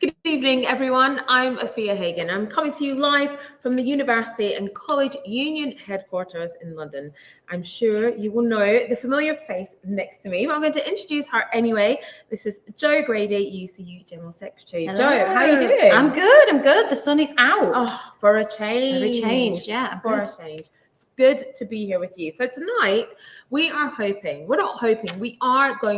Good evening, everyone. I'm Afia Hagan. I'm coming to you live from the University and College Union headquarters in London. I'm sure you will know the familiar face next to me, but I'm going to introduce her anyway. This is Jo Grady, UCU General Secretary. Hello. Jo, how are you doing? I'm good. The sun is out. Oh, for a change. Yeah. For a change. It's good to be here with you. So tonight, we are going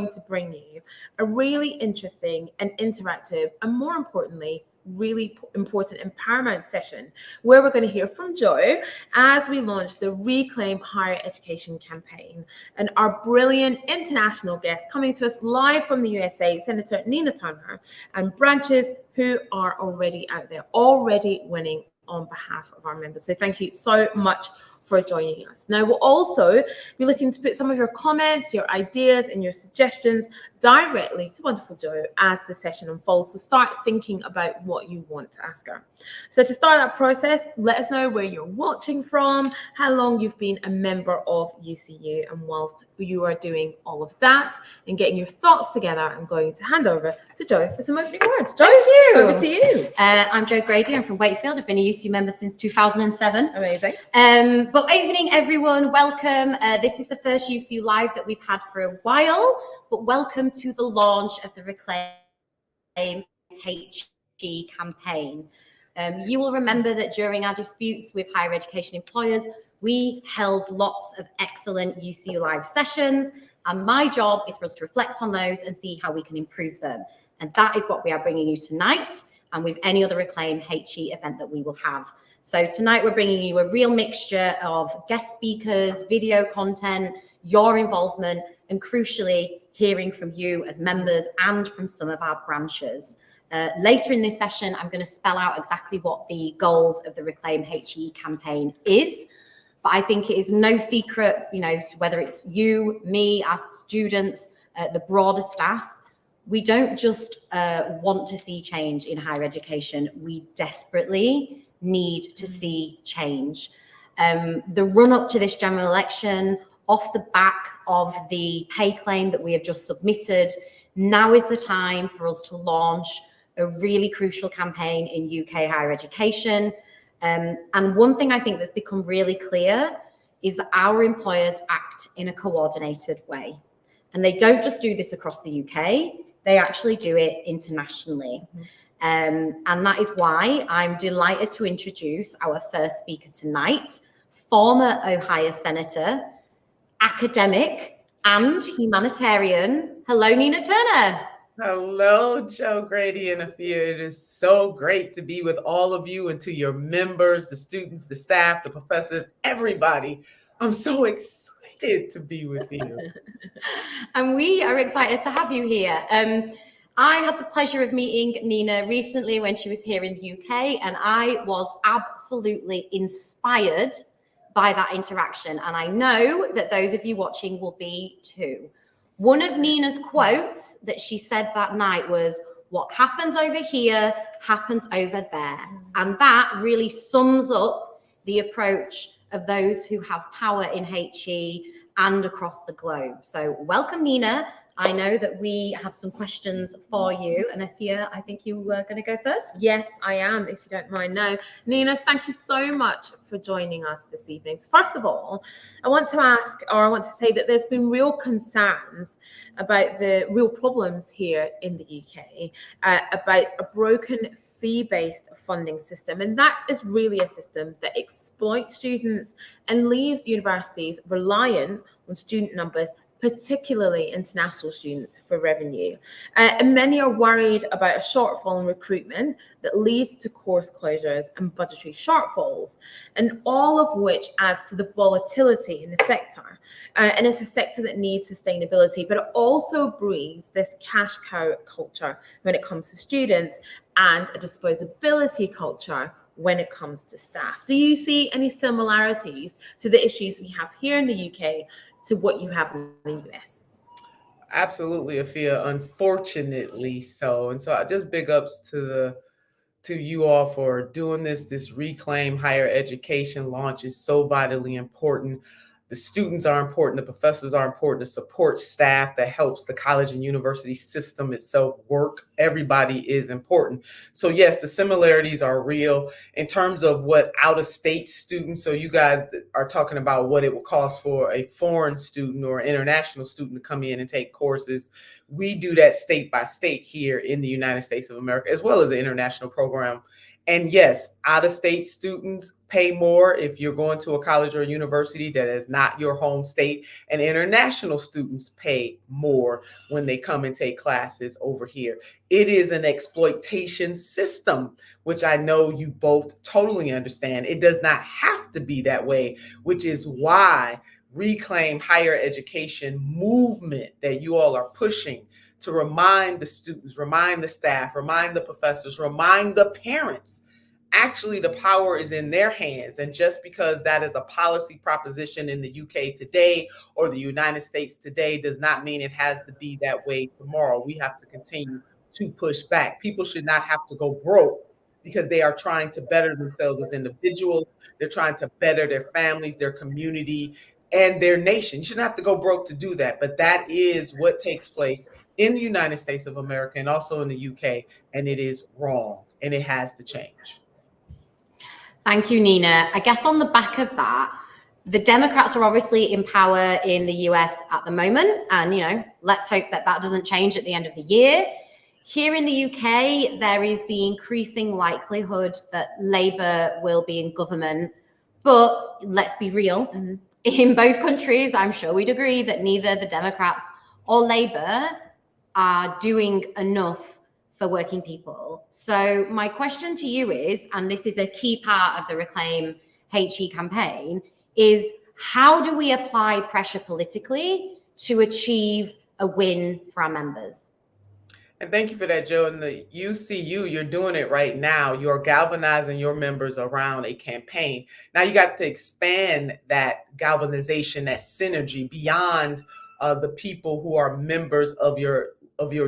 to bring you a really interesting and interactive, and more importantly, really important and paramount session where we're going to hear from Jo as we launch the Reclaim Higher Education campaign. And our brilliant international guest coming to us live from the USA, Senator Nina Turner, and branches who are already out there, already winning on behalf of our members. So thank you so much for joining us. Now, we'll also be looking to put some of your comments, your ideas, and your suggestions directly to wonderful Jo as the session unfolds. So start thinking about what you want to ask her. So to start that process, let us know where you're watching from, how long you've been a member of UCU, and whilst you are doing all of that and getting your thoughts together, I'm going to hand over to Jo for some opening words. Jo, over to you. I'm Jo Grady. I'm from Wakefield. I've been a UCU member since 2007. Amazing. But evening, everyone. Welcome. This is the first UCU Live that we've had for a while, but welcome to the launch of the Reclaim HE campaign. You will remember that during our disputes with higher education employers, we held lots of excellent UCU Live sessions, and my job is for us to reflect on those and see how we can improve them. And that is what we are bringing you tonight, and with any other Reclaim HE event that we will have. So tonight we're bringing you a real mixture of guest speakers, video content, your involvement, and crucially, hearing from you as members and from some of our branches. Later in this session, I'm going to spell out exactly what the goals of the Reclaim HE campaign is. But I think it is no secret, to whether it's you, me, our students, the broader staff, we don't just want to see change in higher education. We desperately need to see change. The run-up to this general election, off the back of the pay claim that we have just submitted, now is the time for us to launch a really crucial campaign in UK higher education. And one thing I think that's become really clear is that our employers act in a coordinated way. And they don't just do this across the UK, they actually do it internationally. And that is why I'm delighted to introduce our first speaker tonight, former Ohio Senator, academic and humanitarian. Hello, Nina Turner. Hello, Jo Grady and Afia. It is so great to be with all of you and to your members, the students, the staff, the professors, everybody. I'm so excited to be with you. And we are excited to have you here. I had the pleasure of meeting Nina recently when she was here in the UK, and I was absolutely inspired by that interaction. And I know that those of you watching will be too. One of Nina's quotes that she said that night was, "What happens over here happens over there." And that really sums up the approach of those who have power in HE and across the globe. So welcome, Nina. I know that we have some questions for you, and Afia, I think you were going to go first. Yes, I am, if you don't mind. Now, Nina, thank you so much for joining us this evening. So first of all, I want to say that there's been real concerns about the real problems here in the UK, about a broken fee-based funding system, and that is really a system that exploits students and leaves universities reliant on student numbers, particularly international students, for revenue. And many are worried about a shortfall in recruitment that leads to course closures and budgetary shortfalls, and all of which adds to the volatility in the sector. And it's a sector that needs sustainability, but it also breeds this cash cow culture when it comes to students and a disposability culture when it comes to staff. Do you see any similarities to the issues we have here in the UK to what you have in the US? Absolutely, Afia. Unfortunately so. And so I just big ups to you all for doing this. This Reclaim Higher Education launch is so vitally important. The students are important, the professors are important, the support staff that helps the college and university system itself work. Everybody is important. So yes, the similarities are real. In terms of what out-of-state students, so you guys are talking about what it will cost for a foreign student or international student to come in and take courses. We do that state by state here in the United States of America, as well as an international program. And yes, out-of-state students pay more if you're going to a college or a university that is not your home state, and international students pay more when they come and take classes over here. It is an exploitation system, which I know you both totally understand. It does not have to be that way, which is why Reclaim Higher Education movement that you all are pushing to remind the students, remind the staff, remind the professors, remind the parents. Actually, the power is in their hands. And just because that is a policy proposition in the UK today or the United States today does not mean it has to be that way tomorrow. We have to continue to push back. People should not have to go broke because they are trying to better themselves as individuals. They're trying to better their families, their community, and their nation. You shouldn't have to go broke to do that. But that is what takes place in the United States of America and also in the UK, and it is wrong, and it has to change. Thank you, Nina. I guess on the back of that, the Democrats are obviously in power in the US at the moment, and let's hope that that doesn't change at the end of the year. Here in the UK, there is the increasing likelihood that Labour will be in government, but let's be real. In both countries, I'm sure we'd agree that neither the Democrats or Labour are doing enough for working people. So my question to you is, and this is a key part of the Reclaim HE campaign, is how do we apply pressure politically to achieve a win for our members? And thank you for that, Joe. And the UCU, you're doing it right now. You're galvanizing your members around a campaign. Now you got to expand that galvanization, that synergy beyond the people who are members of your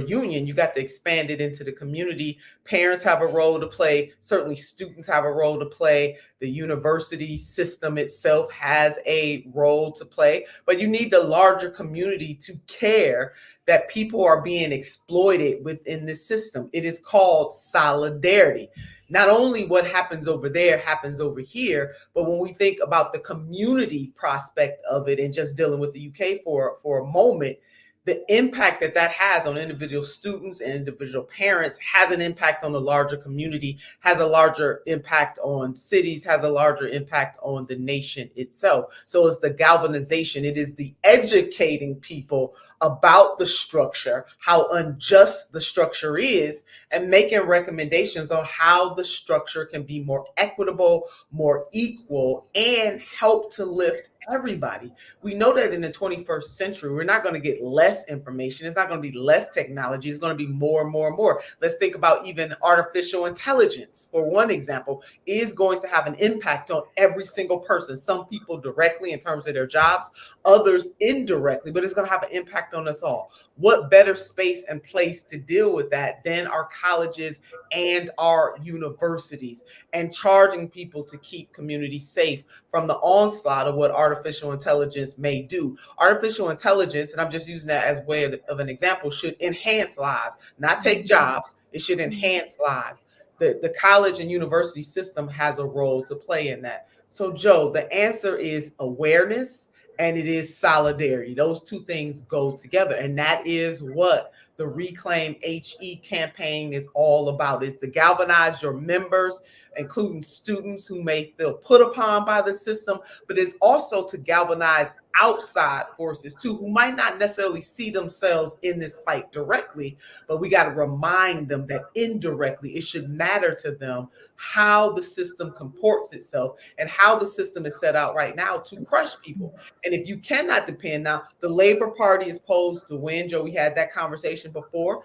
union. You got to expand it into the community. Parents have a role to play. Certainly students have a role to play. The university system itself has a role to play, but you need the larger community to care that people are being exploited within this system. It is called solidarity. Not only what happens over there happens over here, but when we think about the community prospect of it and just dealing with the UK for a moment, the impact that that has on individual students and individual parents has an impact on the larger community, has a larger impact on cities, has a larger impact on the nation itself. So it's the galvanization. It is the educating people about the structure, how unjust the structure is, and making recommendations on how the structure can be more equitable, more equal, and help to lift everybody. We know that in the 21st century, we're not going to get less information. It's not going to be less technology. It's going to be more and more and more. Let's think about even artificial intelligence, for one example, is going to have an impact on every single person. Some people directly in terms of their jobs, others indirectly, but it's going to have an impact on us all. What better space and place to deal with that than our colleges and our universities, and charging people to keep communities safe from the onslaught of what artificial intelligence may do. Artificial intelligence, and I'm just using that as way of an example, should enhance lives, not take jobs. It should enhance lives. The college and university system has a role to play in that. So, Joe, the answer is awareness and it is solidarity. Those two things go together. And that is what the Reclaim HE campaign is all about, is to galvanize your members, including students who may feel put upon by the system, but it's also to galvanize outside forces too, who might not necessarily see themselves in this fight directly, but we got to remind them that indirectly it should matter to them how the system comports itself and how the system is set out right now to crush people. And if you cannot depend, now the Labor Party is posed to win, Joe, we had that conversation before,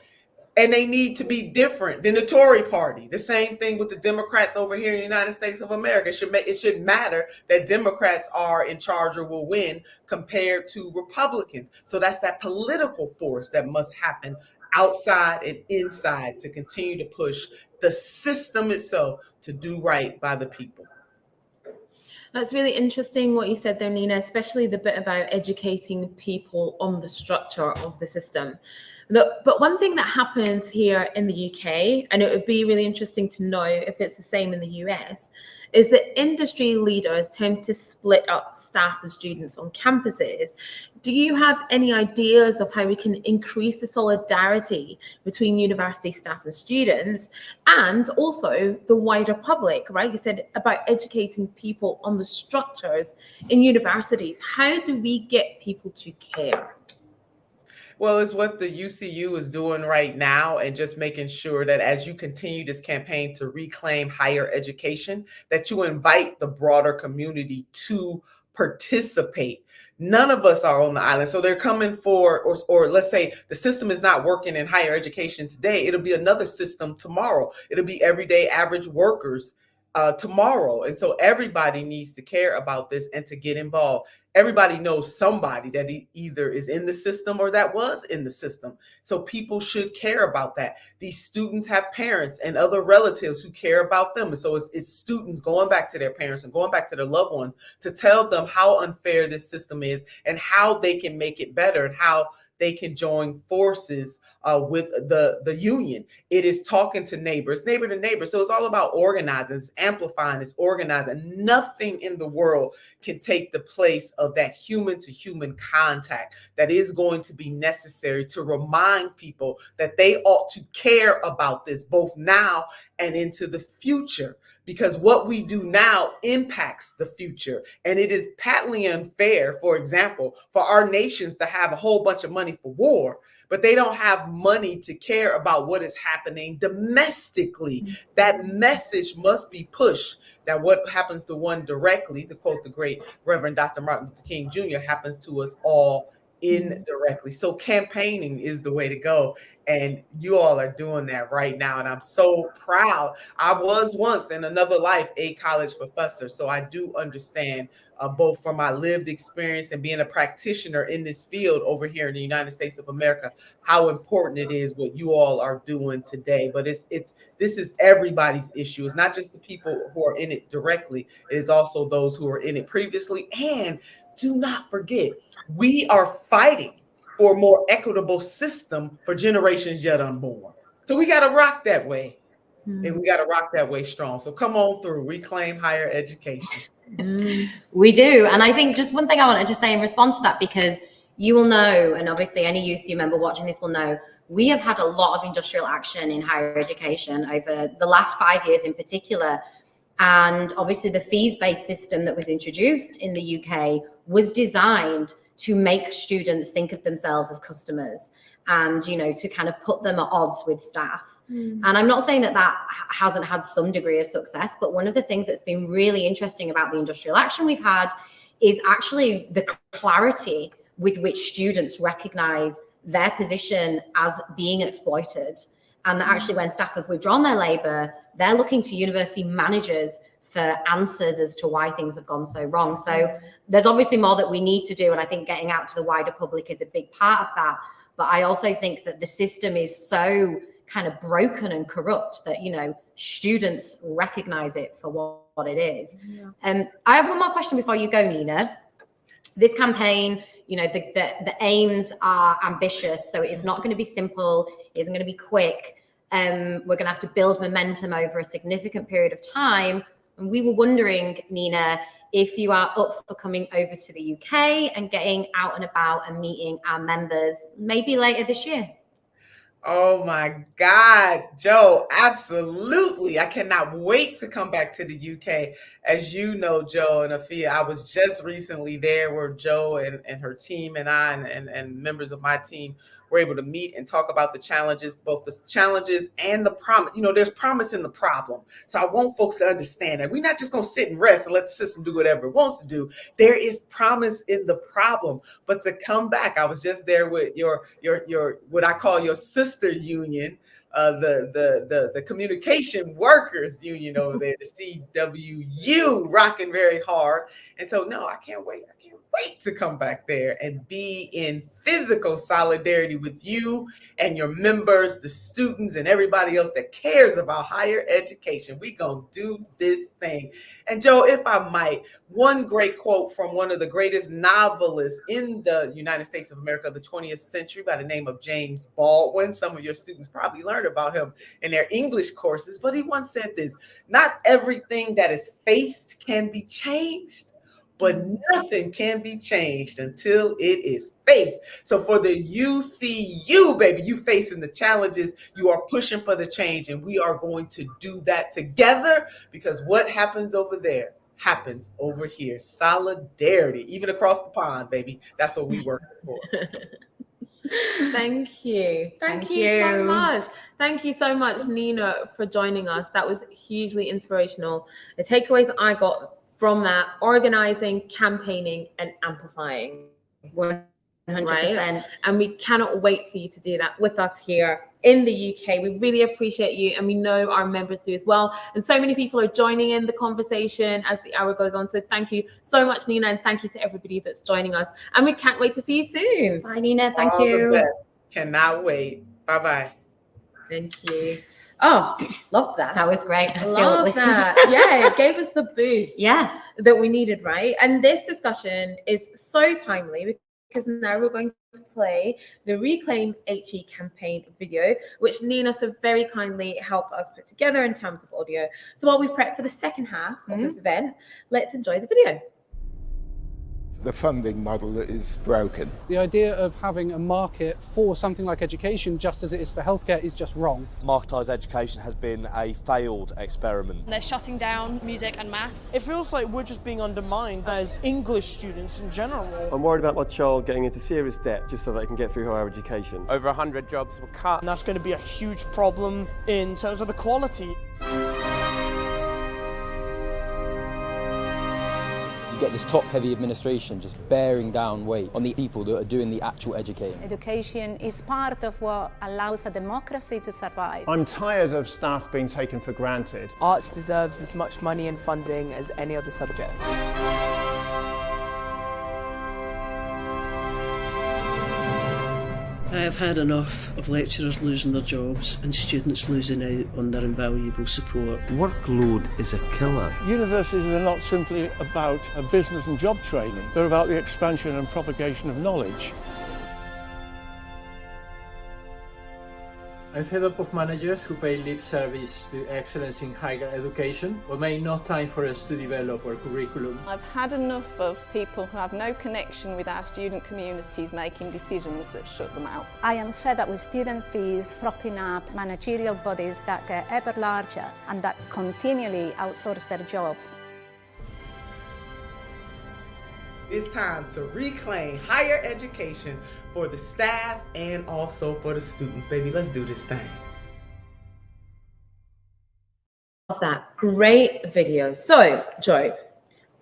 and they need to be different than the Tory party. The same thing with the Democrats over here in the United States of America. It should matter that Democrats are in charge or will win compared to Republicans. So that's that political force that must happen outside and inside to continue to push the system itself to do right by the people. That's really interesting what you said there, Nina, especially the bit about educating people on the structure of the system. But one thing that happens here in the UK, and it would be really interesting to know if it's the same in the US, is that industry leaders tend to split up staff and students on campuses. Do you have any ideas of how we can increase the solidarity between university staff and students, and also the wider public, right? You said about educating people on the structures in universities. How do we get people to care? Well, it's what the UCU is doing right now, and just making sure that as you continue this campaign to reclaim higher education, that you invite the broader community to participate. None of us are on the island. So they're coming for, or let's say the system is not working in higher education today. It'll be another system tomorrow. It'll be everyday average workers tomorrow. And so everybody needs to care about this and to get involved. Everybody knows somebody that either is in the system or that was in the system. So people should care about that. These students have parents and other relatives who care about them. And so it's students going back to their parents and going back to their loved ones to tell them how unfair this system is and how they can make it better and how they can join forces with the union. It is talking to neighbors, neighbor to neighbor. So it's all about organizing, it's amplifying, it's organizing. Nothing in the world can take the place of that human to human contact that is going to be necessary to remind people that they ought to care about this both now and into the future. Because what we do now impacts the future. And it is patently unfair, for example, for our nations to have a whole bunch of money for war, but they don't have money to care about what is happening domestically. That message must be pushed, that what happens to one directly, to quote the great Reverend Dr. Martin Luther King Jr., happens to us all indirectly. So campaigning is the way to go. And you all are doing that right now. And I'm so proud. I was once in another life a college professor. So I do understand both from my lived experience and being a practitioner in this field over here in the United States of America, how important it is what you all are doing today. But this is everybody's issue. It's not just the people who are in it directly. It is also those who are in it previously. And do not forget, we are fighting for a more equitable system for generations yet unborn. So we got to rock that way. And we got to rock that way strong. So come on through, reclaim higher education. We do. And I think just one thing I wanted to say in response to that, because you will know, and obviously any UCU member watching this will know, we have had a lot of industrial action in higher education over the last 5 years in particular. And obviously the fees-based system that was introduced in the UK was designed to make students think of themselves as customers and, you know, to kind of put them at odds with staff. And I'm not saying that that hasn't had some degree of success, but one of the things that's been really interesting about the industrial action we've had is actually the clarity with which students recognize their position as being exploited. And that actually when staff have withdrawn their labour, they're looking to university managers for answers as to why things have gone so wrong. So there's obviously more that we need to do. And I think getting out to the wider public is a big part of that. But I also think that the system is so kind of broken and corrupt that, you know, students recognize it for what it is. I have one more question before you go, Nina. This campaign, you know, the aims are ambitious, so it is not going to be simple. It isn't going to be quick. We're going to have to build momentum over a significant period of time. And we were wondering, Nina, if you are up for coming over to the UK and getting out and about and meeting our members maybe later this year. Oh my God, Joe, absolutely. I cannot wait to come back to the UK. As you know, Joe and Afia, I was just recently there where Joe and her team and I and members of my team were able to meet and talk about the challenges, both the challenges and the promise. You know, there's promise in the problem. So I want folks to understand that we're not just going to sit and rest and let the system do whatever it wants to do. There is promise in the problem. But to come back, I was just there with your what I call your sister union, the communication workers union over there, the CWU, rocking very hard. And so, no, I can't wait. wait to come back there and be in physical solidarity with you and your members, the students, and everybody else that cares about higher education. We gonna do this thing. And Joe, if I might, one great quote from one of the greatest novelists in the United States of America, the 20th century, by the name of James Baldwin. Some of your students probably learned about him in their English courses, but he once said this: not everything that is faced can be changed, but nothing can be changed until it is faced. So for the UCU, baby, you facing the challenges, you are pushing for the change, and we are going to do that together, because what happens over there happens over here. Solidarity, even across the pond, baby. That's what we work for. Thank you. Thank you so much. Thank you so much, Nina, for joining us. That was hugely inspirational. The takeaways I got from that: organizing, campaigning, and amplifying. 100%. Right? And we cannot wait for you to do that with us here in the UK. We really appreciate you, and we know our members do as well. And so many people are joining in the conversation as the hour goes on. So thank you so much, Nina, and thank you to everybody that's joining us. And we can't wait to see you soon. Bye, Nina. Thank All you. the best. Cannot wait. Bye-bye. Thank you. Oh, loved that. That was great. I Love that. Yeah, it gave us the boost that we needed, right? And this discussion is so timely because now we're going to play the Reclaim HE campaign video, which Nina so very kindly helped us put together in terms of audio. So while we prep for the second half of this event, let's enjoy the video. The funding model is broken. The idea of having a market for something like education, just as it is for healthcare, is just wrong. Marketised education has been a failed experiment. They're shutting down music and maths. It feels like we're just being undermined as English students in general. I'm worried about my child getting into serious debt just so they can get through higher education. Over 100 jobs were cut. And that's going to be a huge problem in terms of the quality. Get this top-heavy administration just bearing down weight on the people that are doing the actual educating. Education is part of what allows a democracy to survive. I'm tired of staff being taken for granted. Arts deserves as much money and funding as any other subject. I have had enough of lecturers losing their jobs and students losing out on their invaluable support. Workload is a killer. Universities are not simply about a business and job training. They're about the expansion and propagation of knowledge. I'm fed up of managers who pay lip service to excellence in higher education, but make no time for us to develop our curriculum. I've had enough of people who have no connection with our student communities making decisions that shut them out. I am fed up with students' fees propping up managerial bodies that get ever larger and that continually outsource their jobs. It's time to reclaim higher education for the staff and also for the students. Baby, let's do this thing. Love that. Great video. So, Joe,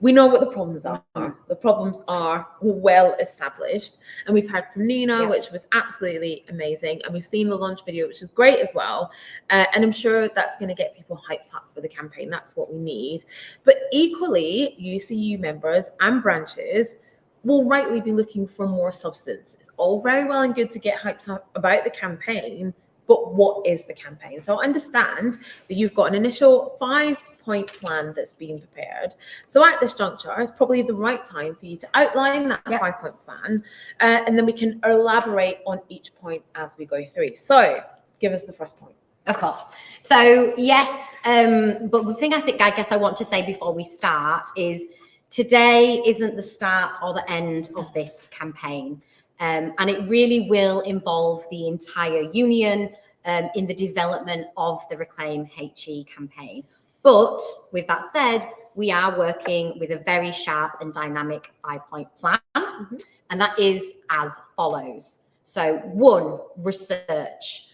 we know what the problems are. The problems are well established. And we've heard from Nina, which was absolutely amazing. And we've seen the launch video, which is great as well. And I'm sure that's going to get people hyped up for the campaign. That's what we need. But equally, UCU members and branches will rightly be looking for more substance. It's all very well and good to get hyped up about the campaign, but what is the campaign? So I understand that you've got an initial 5-point plan that's being prepared. So at this juncture, it's probably the right time for you to outline that 5-point plan, and then we can elaborate on each point as we go through. So give us the first point. Of course. So yes, but the thing I guess I want to say before we start is today isn't the start or the end of this campaign. And it really will involve the entire union in the development of the Reclaim HE campaign. But with that said, we are working with a very sharp and dynamic 5-point plan. And that is as follows. So 1, research.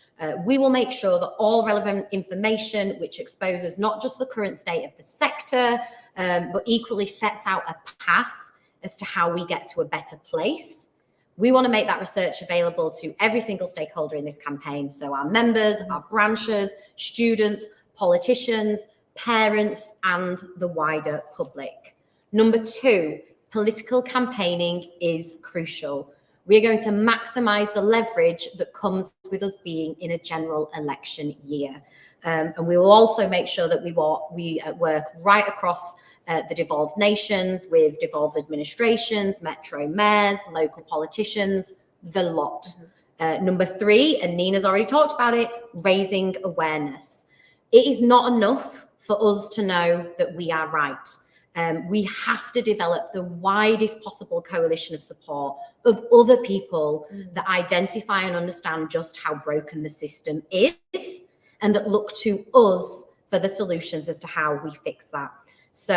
We will make sure that all relevant information, which exposes not just the current state of the sector, but equally sets out a path as to how we get to a better place. We want to make that research available to every single stakeholder in this campaign. So our members, our branches, students, politicians, parents, and the wider public. Number 2, political campaigning is crucial. We're going to maximise the leverage that comes with us being in a general election year. And we will also make sure that we work right across the devolved nations with devolved administrations, metro mayors, local politicians, the lot. Number 3, and Nina's already talked about it, raising awareness. It is not enough for us to know that we are right. We have to develop the widest possible coalition of support of other people that identify and understand just how broken the system is, and that look to us for the solutions as to how we fix that. So,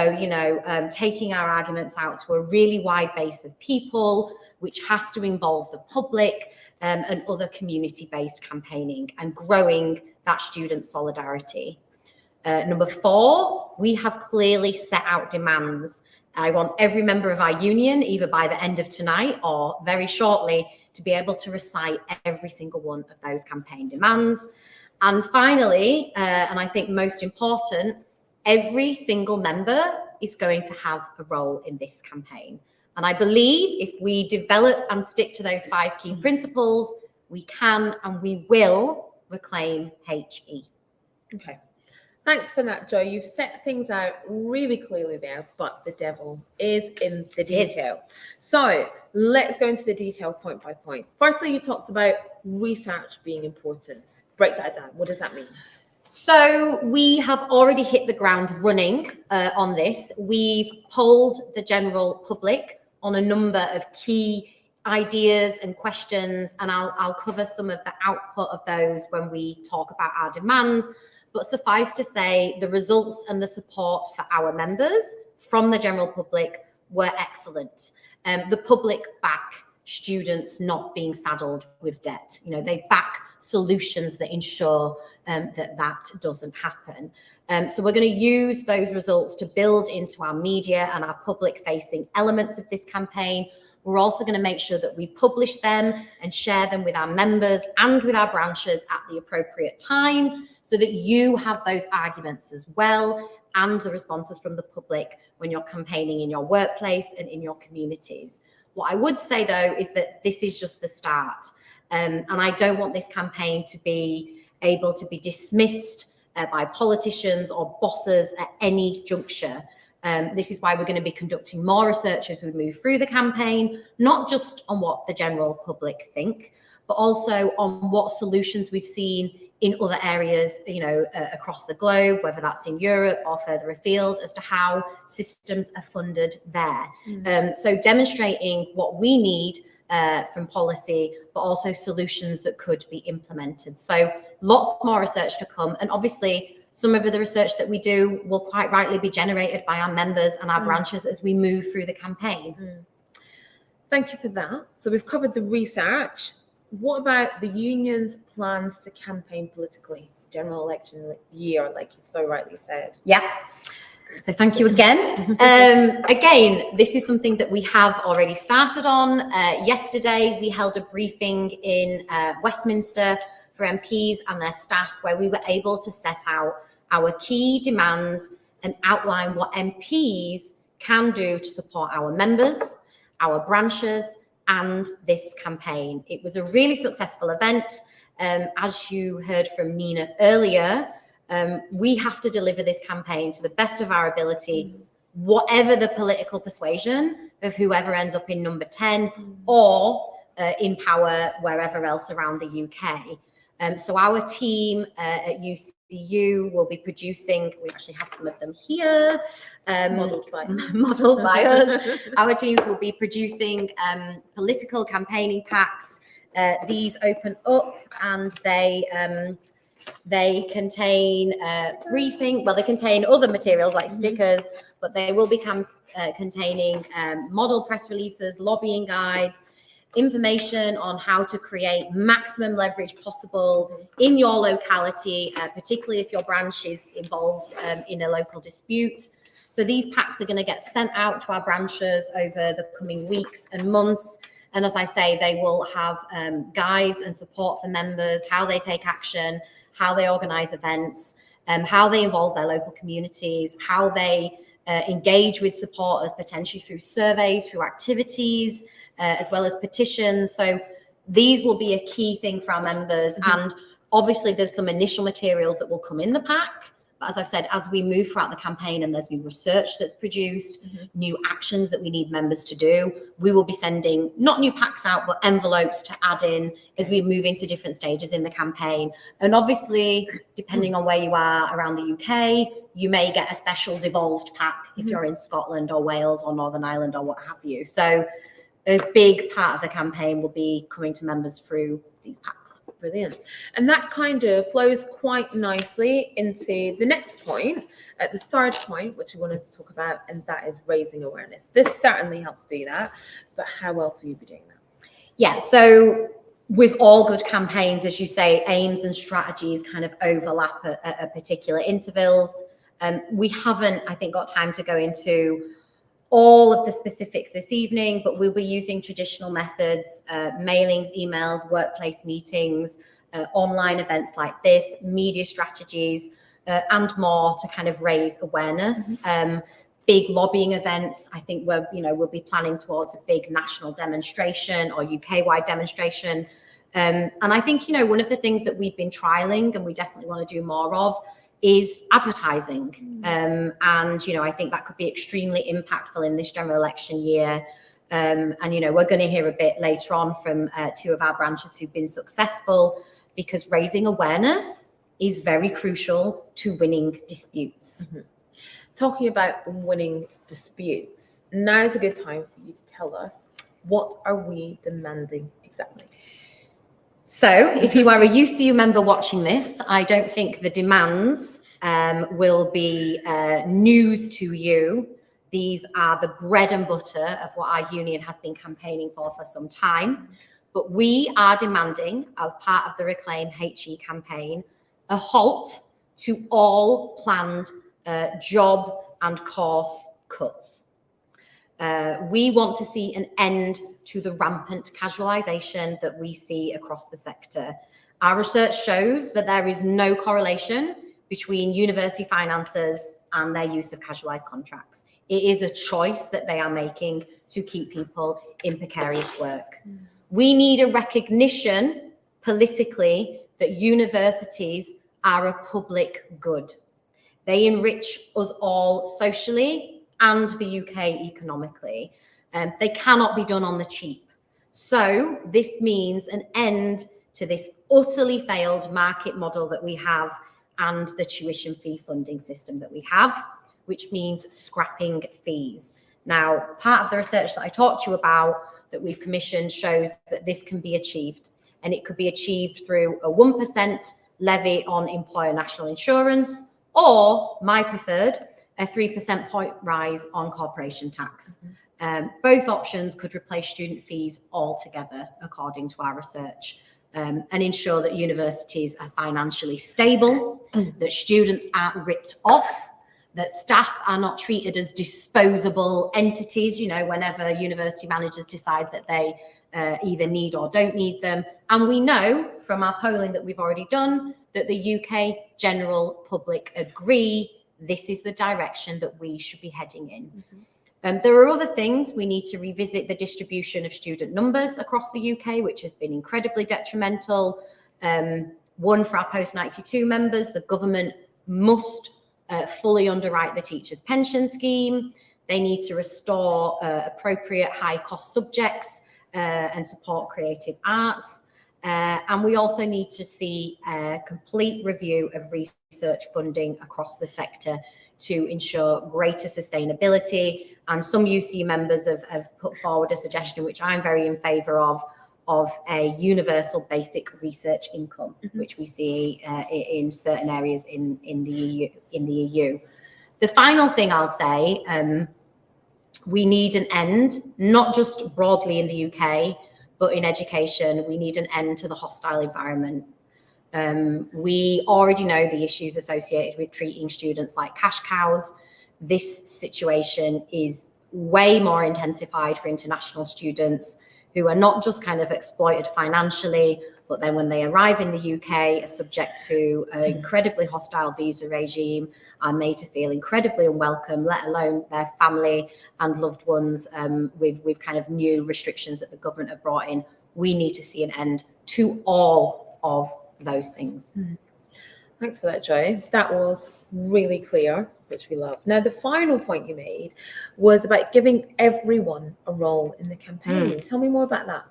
taking our arguments out to a really wide base of people, which has to involve the public and other community-based campaigning, and growing that student solidarity. Number 4, we have clearly set out demands. I want every member of our union, either by the end of tonight or very shortly, to be able to recite every single one of those campaign demands. And finally, and I think most important, every single member is going to have a role in this campaign. And I believe if we develop and stick to those 5 key principles, we can and we will reclaim HE. Okay. Thanks for that, Jo. You've set things out really clearly there, but the devil is in the detail. So let's go into the detail point by point. Firstly, you talked about research being important. Break that down. What does that mean? So we have already hit the ground running on this. We've polled the general public on a number of key ideas and questions, and I'll cover some of the output of those when we talk about our demands. But suffice to say, the results and the support for our members from the general public were excellent. The public back students not being saddled with debt. They back solutions that ensure that doesn't happen. So we're going to use those results to build into our media and our public-facing elements of this campaign. We're also going to make sure that we publish them and share them with our members and with our branches at the appropriate time, so that you have those arguments as well, and the responses from the public when you're campaigning in your workplace and in your communities. What I would say, though, is that this is just the start. And I don't want this campaign to be able to be dismissed by politicians or bosses at any juncture. This is why we're going to be conducting more research as we move through the campaign, not just on what the general public think, but also on what solutions we've seen in other areas, across the globe, whether that's in Europe or further afield, as to how systems are funded there. So demonstrating what we need from policy, but also solutions that could be implemented. So lots more research to come. And obviously, some of the research that we do will quite rightly be generated by our members and our branches as we move through the campaign. Thank you for that. So we've covered the research. What about the union's plans to campaign politically? General election year, like you so rightly said. Yeah. So thank you again. Again, this is something that we have already started on. Yesterday, we held a briefing in Westminster for MPs and their staff, where we were able to set out our key demands and outline what MPs can do to support our members, our branches, and this campaign. It was a really successful event. As you heard from Nina earlier, we have to deliver this campaign to the best of our ability, whatever the political persuasion of whoever ends up in number 10 or in power wherever else around the UK. So our team at UCU will be producing, we actually have some of them here, modeled by us. Our teams will be producing political campaigning packs. These open up and they contain briefing, well, they contain other materials like stickers, but they will be containing model press releases, lobbying guides, information on how to create maximum leverage possible in your locality, particularly if your branch is involved in a local dispute. So these packs are going to get sent out to our branches over the coming weeks and months. And as I say, they will have guides and support for members, how they take action, how they organise events, how they involve their local communities, how they engage with supporters potentially through surveys, through activities, as well as petitions. So these will be a key thing for our members. And obviously there's some initial materials that will come in the pack. But as I've said, as we move throughout the campaign and there's new research that's produced, new actions that we need members to do, we will be sending not new packs out, but envelopes to add in as we move into different stages in the campaign. And obviously, depending on where you are around the UK, you may get a special devolved pack if you're in Scotland or Wales or Northern Ireland or what have you. So a big part of the campaign will be coming to members through these packs. Brilliant. And that kind of flows quite nicely into the next point, the third point, which we wanted to talk about, and that is raising awareness. This certainly helps do that, but how else will you be doing that? Yeah, so with all good campaigns, as you say, aims and strategies kind of overlap at particular intervals. We haven't, I think, got time to go into all of the specifics this evening, but we'll be using traditional methods, mailings, emails, workplace meetings, online events like this, media strategies, and more to kind of raise awareness. Big lobbying events. I think we'll be planning towards a big national demonstration or UK-wide demonstration. And I think, one of the things that we've been trialing and we definitely want to do more of is advertising. And, I think that could be extremely impactful in this general election year. And, we're going to hear a bit later on from two of our branches who've been successful, because raising awareness is very crucial to winning disputes. Talking about winning disputes, now is a good time for you to tell us, what are we demanding exactly? So if you are a UCU member watching this, I don't think the demands will be news to you. These are the bread and butter of what our union has been campaigning for some time. But we are demanding, as part of the Reclaim HE campaign, a halt to all planned job and course cuts. We want to see an end to the rampant casualisation that we see across the sector. Our research shows that there is no correlation between university finances and their use of casualised contracts. It is a choice that they are making to keep people in precarious work. We need a recognition politically that universities are a public good. They enrich us all socially and the UK economically. They cannot be done on the cheap. So this means an end to this utterly failed market model that we have and the tuition fee funding system that we have, which means scrapping fees. Now, part of the research that I talked to you about that we've commissioned shows that this can be achieved, and it could be achieved through a 1% levy on employer national insurance, or my preferred, a 3% point rise on corporation tax. Both options could replace student fees altogether, according to our research, and ensure that universities are financially stable, that students aren't ripped off, that staff are not treated as disposable entities, whenever university managers decide that they either need or don't need them. And we know from our polling that we've already done that the UK general public agree this is the direction that we should be heading in. There are other things. We need to revisit the distribution of student numbers across the UK, which has been incredibly detrimental. One, for our post-92 members, the government must fully underwrite the teachers' pension scheme. They need to restore appropriate high-cost subjects and support creative arts. And we also need to see a complete review of research funding across the sector to ensure greater sustainability. And some UCU members have put forward a suggestion, which I'm very in favour of a universal basic research income, which we see in certain areas in the EU. The final thing I'll say, we need an end, not just broadly in the UK, but in education. We need an end to the hostile environment. We already know the issues associated with treating students like cash cows. This situation is way more intensified for international students who are not just kind of exploited financially, but then when they arrive in the UK are subject to an incredibly hostile visa regime, are made to feel incredibly unwelcome, let alone their family and loved ones, with kind of new restrictions that the government have brought in. We need to see an end to all of those things. Thanks for that, Jo. That was really clear, which we love. Now, the final point you made was about giving everyone a role in the campaign. Tell me more about that.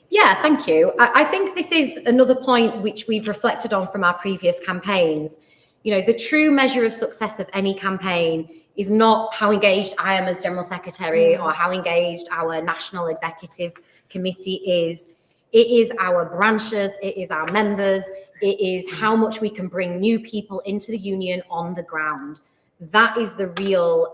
Yeah, thank you. I think this is another point which we've reflected on from our previous campaigns. You know, the true measure of success of any campaign is not how engaged I am as General Secretary or how engaged our National Executive Committee is. It is our branches, it is our members, it is how much we can bring new people into the union on the ground. That is the real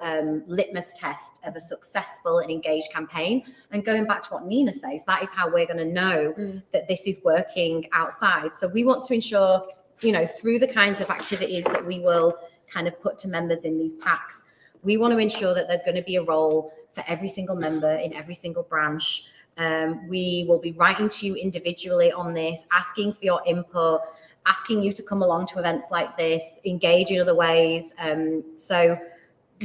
litmus test of a successful and engaged campaign. And going back to what Nina says, that is how we're going to know that this is working outside. So we want to ensure, you know, through the kinds of activities that we will kind of put to members in these packs, we want to ensure that there's going to be a role for every single member in every single branch. We will be writing to you individually on this, asking for your input, asking you to come along to events like this, engage in other ways. So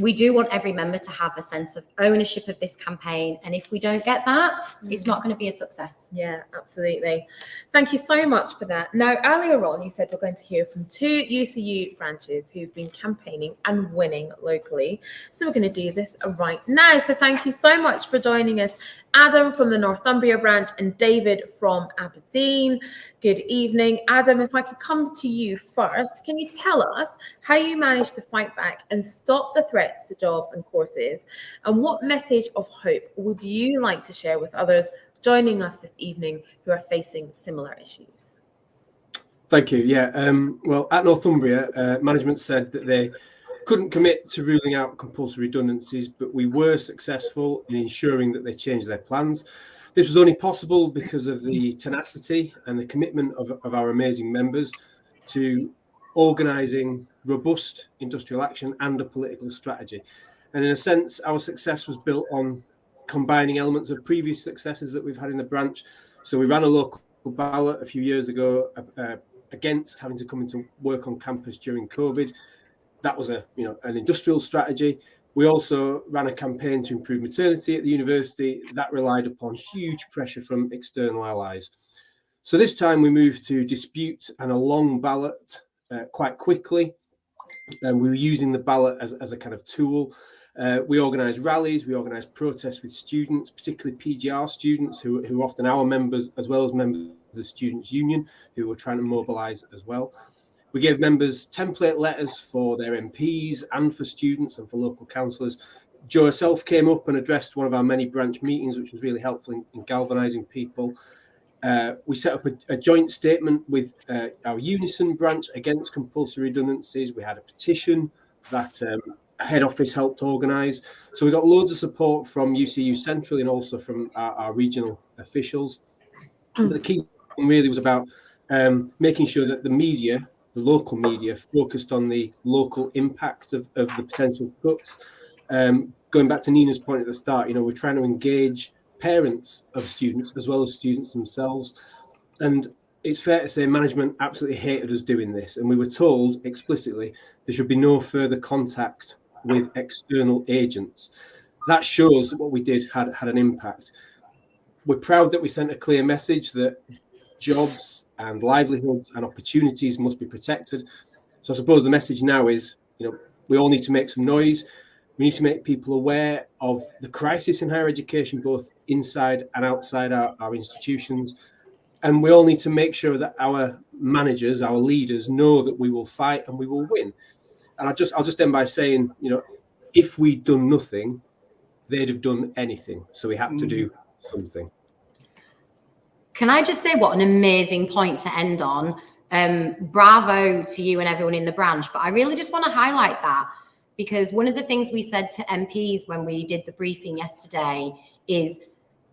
we do want every member to have a sense of ownership of this campaign. And if we don't get that, it's not going to be a success. Yeah, absolutely. Thank you so much for that. Now, earlier on, you said we're going to hear from 2 UCU branches who've been campaigning and winning locally. So we're going to do this right now. So thank you so much for joining us, Adam from the Northumbria branch and David from Aberdeen. Good evening. Adam, if I could come to you first, can you tell us how you managed to fight back and stop the threats to jobs and courses? And what message of hope would you like to share with others joining us this evening who are facing similar issues? Thank you. Yeah, well, at Northumbria, management said that they couldn't commit to ruling out compulsory redundancies, but we were successful in ensuring that they changed their plans. This was only possible because of the tenacity and the commitment of our amazing members to organising robust industrial action and a political strategy. And in a sense, our success was built on combining elements of previous successes that we've had in the branch. So we ran a local ballot a few years ago against having to come into work on campus during COVID. That was an industrial strategy. We also ran a campaign to improve maternity at the university that relied upon huge pressure from external allies. So this time we moved to dispute and a long ballot quite quickly. And we were using the ballot as a kind of tool. We organised rallies, we organised protests with students, particularly PGR students who are often our members, as well as members of the Students' Union, who were trying to mobilise as well. We gave members template letters for their MPs and for students and for local councillors. Jo herself came up and addressed one of our many branch meetings, which was really helpful in galvanising people. We set up a joint statement with our Unison branch against compulsory redundancies. We had a petition that head office helped organise. So we got loads of support from UCU Central and also from our regional officials. But the key thing really was about making sure that the media, the local media, focused on the local impact of the potential cuts. Going back to Nina's point at the start, we're trying to engage parents of students as well as students themselves. And it's fair to say management absolutely hated us doing this. And we were told explicitly there should be no further contact with external agents. That shows that what we did had an impact. We're proud that we sent a clear message that jobs and livelihoods and opportunities must be protected. So I suppose the message now is, we all need to make some noise. We need to make people aware of the crisis in higher education, both inside and outside our institutions. And we all need to make sure that our managers, our leaders know that we will fight and we will win. And I'll just end by saying, if we'd done nothing, they'd have done anything. So we had to do something. Can I just say what an amazing point to end on? Bravo to you and everyone in the branch. But I really just want to highlight that, because one of the things we said to MPs when we did the briefing yesterday is,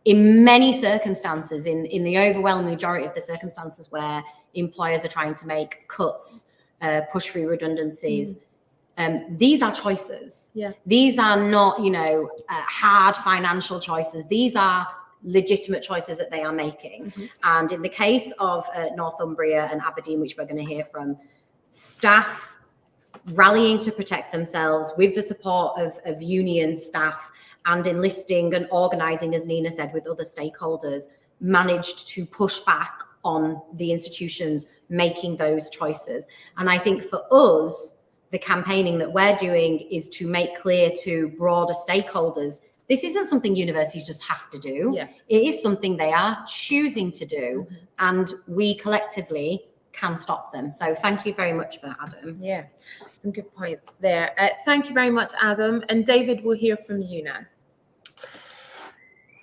in many circumstances, in the overwhelming majority of the circumstances where employers are trying to make cuts, push through redundancies, these are choices. Yeah. These are not, hard financial choices. These are legitimate choices that they are making. And in the case of Northumbria and Aberdeen, which we're going to hear from, staff rallying to protect themselves with the support of union staff and enlisting and organising, as Nina said, with other stakeholders, managed to push back on the institutions making those choices. And I think for us, the campaigning that we're doing is to make clear to broader stakeholders, this isn't something universities just have to do. Yeah. It is something they are choosing to do, and we collectively can stop them. So thank you very much for that, Adam. Yeah, some good points there. Thank you very much, Adam. And David, we'll hear from you now.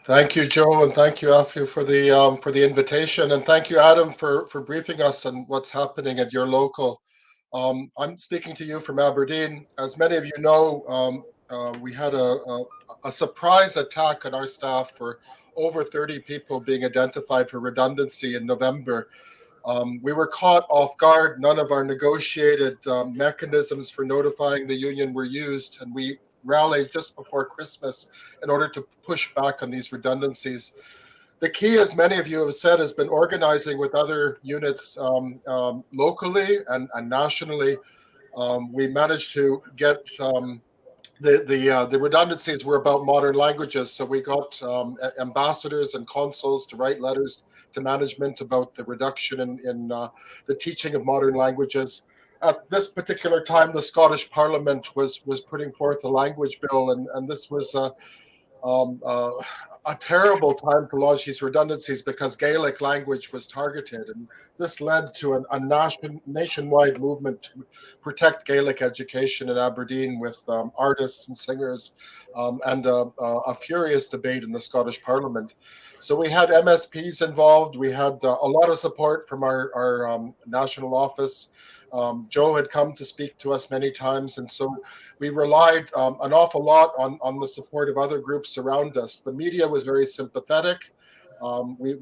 Thank you, Joe, and thank you, Afri, for the invitation, and thank you, Adam, for briefing us on what's happening at your local. I'm speaking to you from Aberdeen. As many of you know, we had a surprise attack on our staff for over 30 people being identified for redundancy in November. We were caught off guard. None of our negotiated mechanisms for notifying the union were used, and we rallied just before Christmas in order to push back on these redundancies. The key, as many of you have said, has been organizing with other units locally and nationally. We managed to get the redundancies were about modern languages, so we got ambassadors and consuls to write letters to management about the reduction in the teaching of modern languages. At this particular time, the Scottish Parliament was putting forth a language bill, and this was a terrible time to launch these redundancies because Gaelic language was targeted, and this led to a nationwide movement to protect Gaelic education in Aberdeen with artists and singers and a furious debate in the Scottish Parliament. So we had MSPs involved. We had a lot of support from our national office. Joe had come to speak to us many times, and so we relied an awful lot on the support of other groups around us. The media was very sympathetic. We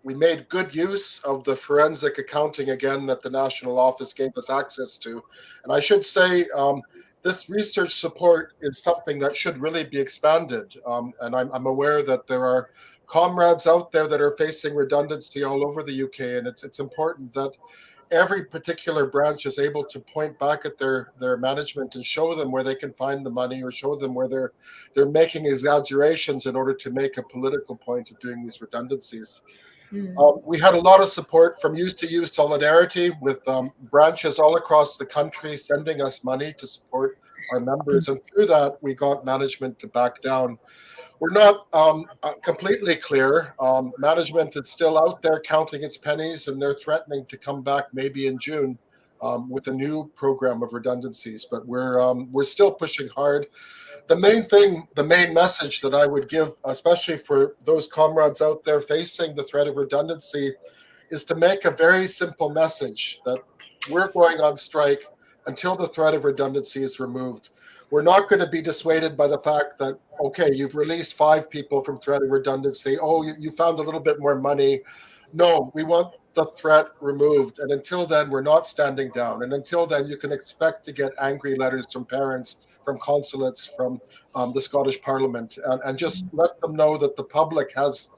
made good use of the forensic accounting again that the national office gave us access to, and I should say this research support is something that should really be expanded. And I'm aware that there are comrades out there that are facing redundancy all over the UK, and it's important that every particular branch is able to point back at their management and show them where they can find the money, or show them where they're making exaggerations in order to make a political point of doing these redundancies. We had a lot of support from U Solidarity, with branches all across the country sending us money to support our members, and through that we got management to back down. We're not completely clear. Management is still out there counting its pennies, and they're threatening to come back maybe in June with a new program of redundancies. But we're still pushing hard. The main message that I would give, especially for those comrades out there facing the threat of redundancy, is to make a very simple message that we're going on strike until the threat of redundancy is removed. We're not going to be dissuaded by the fact that, okay, you've released 5 people from threat of redundancy. Oh, you found a little bit more money. No, we want the threat removed. And until then, we're not standing down. And until then, you can expect to get angry letters from parents, from consulates, from the Scottish Parliament, and just let them know that the public has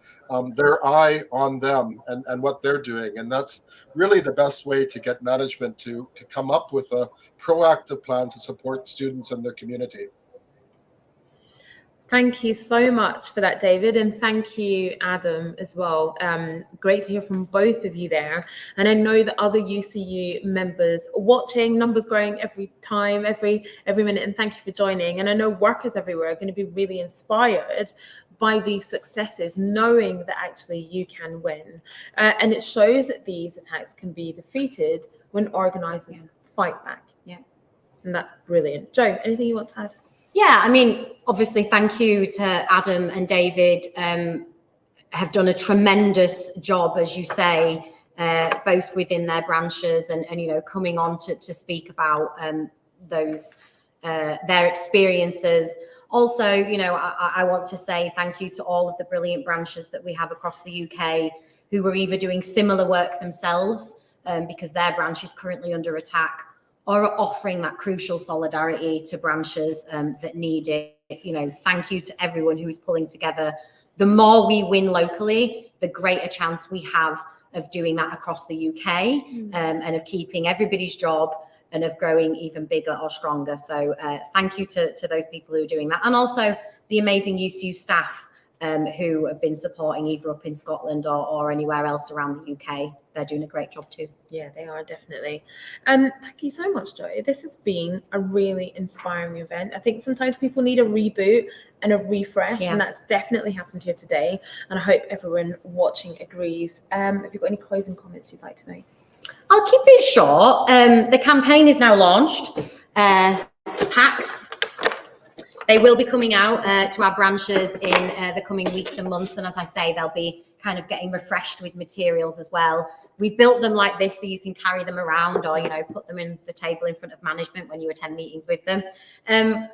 their eye on them and what they're doing. And that's really the best way to get management to come up with a proactive plan to support students and their community. Thank you so much for that, David, and thank you, Adam, as well. Great to hear from both of you there. And I know that other UCU members are watching, numbers growing every time, every minute, and thank you for joining. And I know workers everywhere are going to be really inspired by these successes, knowing that actually you can win. And it shows that these attacks can be defeated when organisers fight back. Yeah. And that's brilliant. Joe, anything you want to add? Yeah, I mean, obviously, thank you to Adam and David. Have done a tremendous job, as you say, both within their branches and you know, coming on to speak about those their experiences. Also, you know, I want to say thank you to all of the brilliant branches that we have across the UK who are either doing similar work themselves because their branch is currently under attack, or offering that crucial solidarity to branches that need it. You know, thank you to everyone who is pulling together the more we win locally, the greater chance we have of doing that across the UK, and of keeping everybody's job and of growing even bigger or stronger. So thank you to those people who are doing that. And also the amazing UCU staff who have been supporting either up in Scotland or anywhere else around the UK. They're doing a great job too. Yeah, they are definitely. Thank you so much, Joy. This has been a really inspiring event. I think sometimes people need a reboot and a refresh, and that's definitely happened here today. And I hope everyone watching agrees. Have you got any closing comments you'd like to make? I'll keep it short. The campaign is now launched. Packs, they will be coming out to our branches in the coming weeks and months. And as I say, they'll be kind of getting refreshed with materials as well. We built them like this so you can carry them around or, put them in the table in front of management when you attend meetings with them.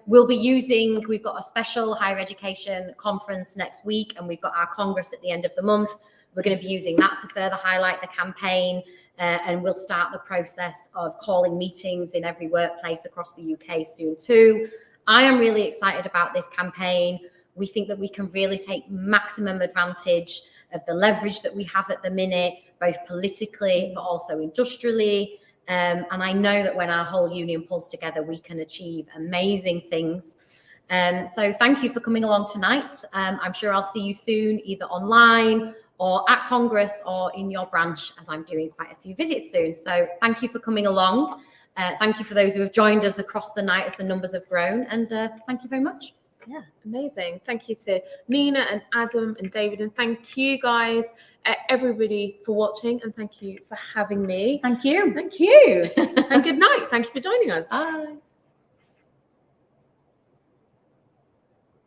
We've got a special higher education conference next week, and we've got our Congress at the end of the month. We're going to be using that to further highlight the campaign. And we'll start the process of calling meetings in every workplace across the UK soon too. I am really excited about this campaign. We think that we can really take maximum advantage of the leverage that we have at the minute, both politically, but also industrially. And I know that when our whole union pulls together, we can achieve amazing things. So thank you for coming along tonight. I'm sure I'll see you soon, either online or at Congress or in your branch, as I'm doing quite a few visits soon. So thank you for coming along. Thank you for those who have joined us across the night as the numbers have grown. And thank you very much. Yeah, amazing. Thank you to Nina and Adam and David. And thank you guys, everybody, for watching. And thank you for having me. Thank you. Thank you. And good night. Thank you for joining us. Bye.